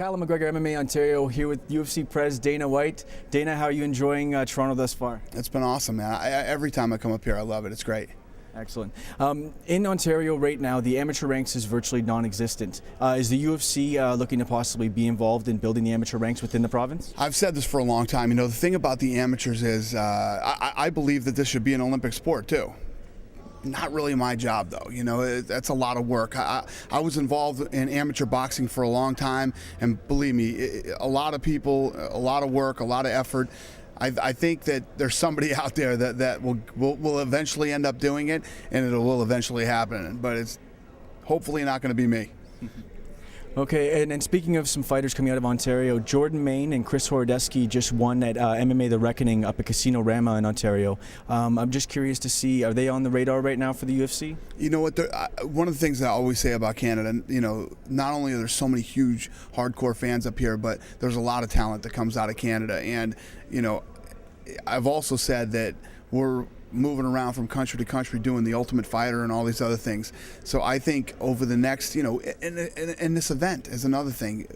Callum McGregor, MMA Ontario, here with UFC Pres Dana White. Dana, how are you enjoying Toronto thus far? It's been awesome, man. Every time I come up here, I love it. It's great. Excellent. In Ontario right now, the amateur ranks is virtually non-existent. Is the UFC looking to possibly be involved in building the amateur ranks within the province? I've said this for a long time. You know, the thing about the amateurs is I believe that this should be an Olympic sport, too. Not really my job, though. You know, that's a lot of work. I was involved in amateur boxing for a long time, and believe me, a lot of people, a lot of work, a lot of effort. I think that there's somebody out there that will eventually end up doing it, and it will eventually happen. But it's hopefully not going to be me. Okay, and speaking of some fighters coming out of Ontario, Jordan Main and Chris Horodecki just won at MMA The Reckoning up at Casino Rama in Ontario. I'm just curious to see, are they on the radar right now for the UFC? You know what, one of the things that I always say about Canada, you know, not only are there so many huge hardcore fans up here, but there's a lot of talent that comes out of Canada. And, you know, I've also said that we're moving around from country to country doing the Ultimate Fighter and all these other things. So I think over the next, you know, and this event is another thing.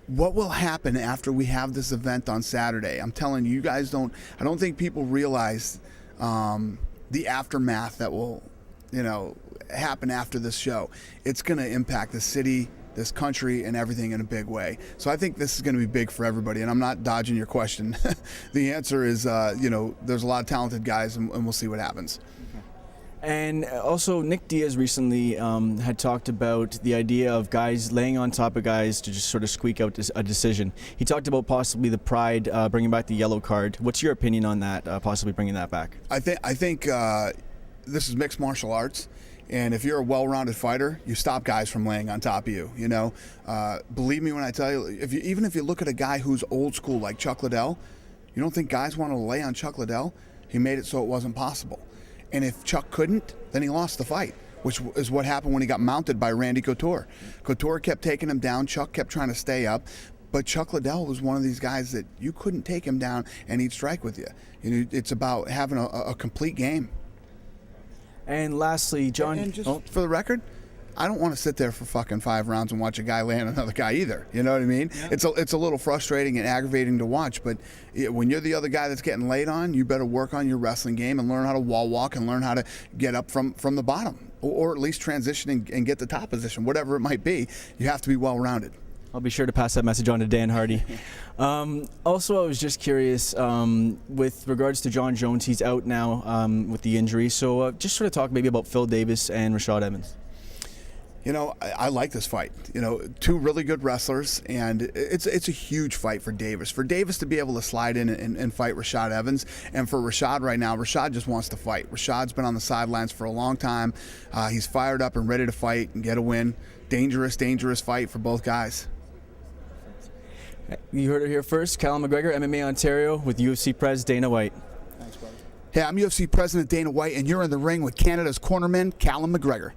What will happen after we have this event on Saturday? I'm telling you, you guys I don't think people realize the aftermath that will, you know, happen after this show. It's going to impact the city, this country, and everything in a big way. So I think this is going to be big for everybody, and I'm not dodging your question. The answer is, you know, there's a lot of talented guys, and we'll see what happens. And also, Nick Diaz recently had talked about the idea of guys laying on top of guys to just sort of squeak out a decision. He talked about possibly the Pride bringing back the yellow card. What's your opinion on that, possibly bringing that back? I think this is mixed martial arts. And if you're a well-rounded fighter, you stop guys from laying on top of you. You know, believe me when I tell you, even if you look at a guy who's old school like Chuck Liddell, you don't think guys want to lay on Chuck Liddell? He made it so it wasn't possible. And if Chuck couldn't, then he lost the fight, which is what happened when he got mounted by Randy Couture. Couture kept taking him down. Chuck kept trying to stay up. But Chuck Liddell was one of these guys that you couldn't take him down and he'd strike with you. You know, it's about having a complete game. And lastly, John... And just for the record, I don't want to sit there for fucking 5 rounds and watch a guy land another guy either. You know what I mean? Yeah. It's a little frustrating and aggravating to watch, but when you're the other guy that's getting laid on, you better work on your wrestling game and learn how to wall walk and learn how to get up from the bottom, or at least transition and get the top position, whatever it might be. You have to be well-rounded. I'll be sure to pass that message on to Dan Hardy. Also, I was just curious, with regards to John Jones, he's out now with the injury. So just sort of talk maybe about Phil Davis and Rashad Evans. You know, I like this fight. You know, 2 really good wrestlers, and it's a huge fight for Davis. For Davis to be able to slide in and fight Rashad Evans, and for Rashad right now, Rashad just wants to fight. Rashad's been on the sidelines for a long time. He's fired up and ready to fight and get a win. Dangerous, dangerous fight for both guys. You heard it here first. Callum McGregor, MMA Ontario, with UFC Pres Dana White. Thanks, brother. Hey, I'm UFC President Dana White, and you're in the ring with Canada's Cornerman, Callum McGregor.